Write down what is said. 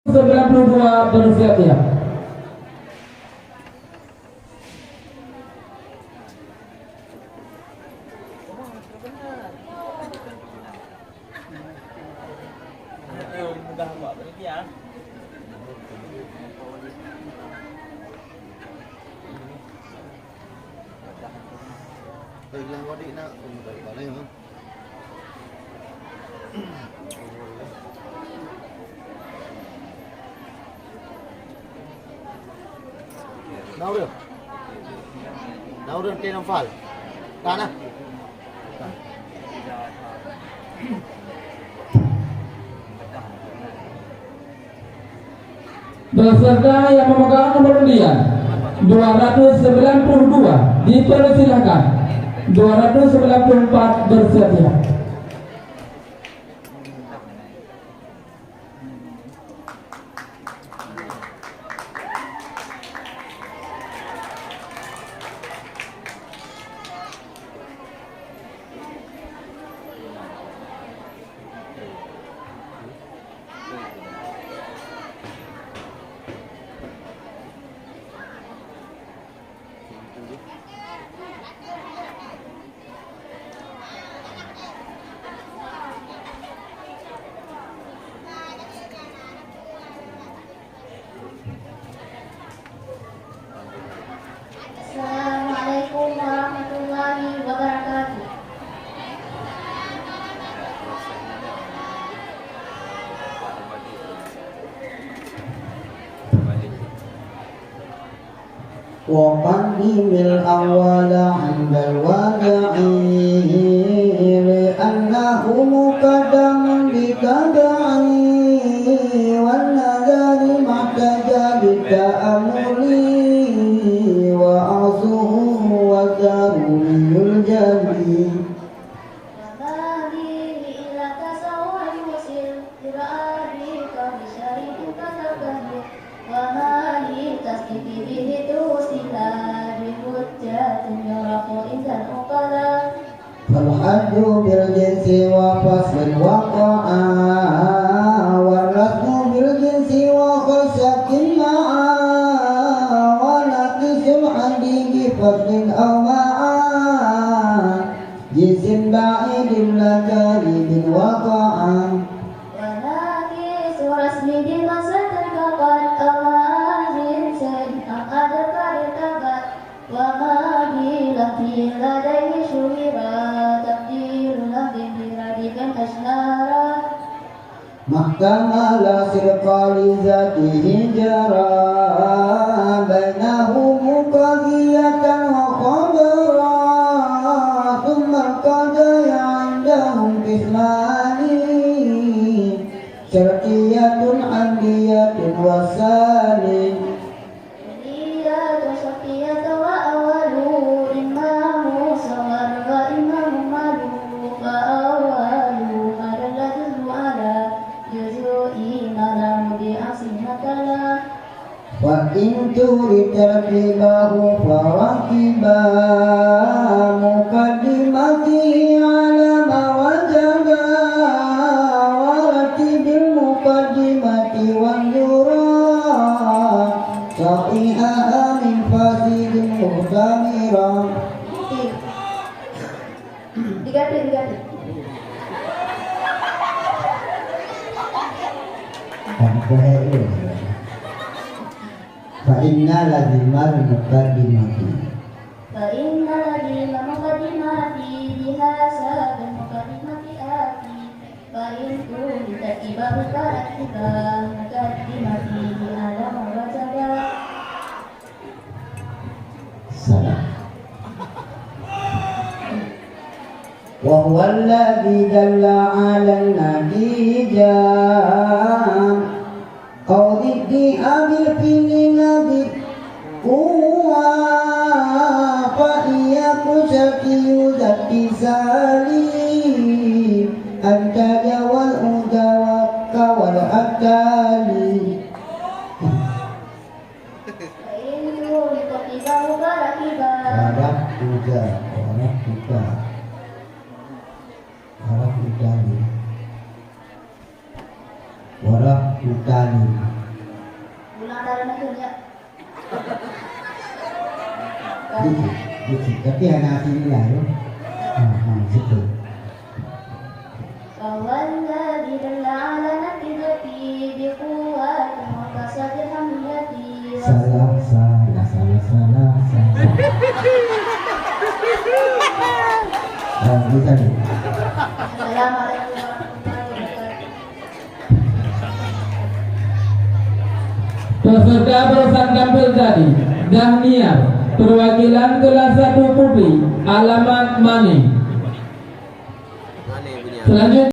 92 bersiap-siap. Mudah Mbak berarti ya. Bilang wadik nak, balik ha. Nào được trên không phải. Tan á. Peserta yang memegang nomor undian 292 dipersilakan. 294 bersiap-siap. Assalamualaikum warahmatullahi wabarakatuh. وقدم الأول عند الوداعي لأنه مقدم بتبعي والنذر محتجى بالتأمل وأصله وتروي الجميع فالحج بالجنس وفصل وقع والرسم بالجنس وخشب معا ونقص الحج بفصل أو معا جنس بعيد لكريم وقع ونقص رسم بمصر فقط أو جنس أقد فرتبت وما بلفظ لديه شهرا تقدير لفظ برادبا أشهارا محكمة لا صدق لذاته جرى بينهم قضية وخبرا ثم القضايا عندهم قسمان شرطية حمدية وسالم نية شقية وأول إمام صور وإمام مالو فأول مدل جزء على جزء نلم بأصل وإن تريد ترتيبه فرتبا مقدمته على ما وجبا ورتب المقدمة والنورا صحيحها من فاسد مختمرا diganti فإن لازم المقدمة فإن لديم مقدمات بهذا المقدمة آتي فإن كنت ترتيبه فرتبا مقدمته على مرتبا salah. وهو الذي دل على النتيجة أو ضدها بالفعل الذي هو فإياك شقي الاتصال أنت والأذى والأكال فإن كنت ترتيبه فرتبا harap juga harap utali ya. Dikit. Tapi ada artinya ya. Situ. فوالذي دل على نكدتي بقوة وقصد حملتي Salah. Bisa nih. Assalamualaikum warahmatullahi wabarakatuh. Peserta berusaha tampil tadi Dahniar, perwakilan kelas 1 Putri, alamat Mani. Mana yang punya? Selanjutnya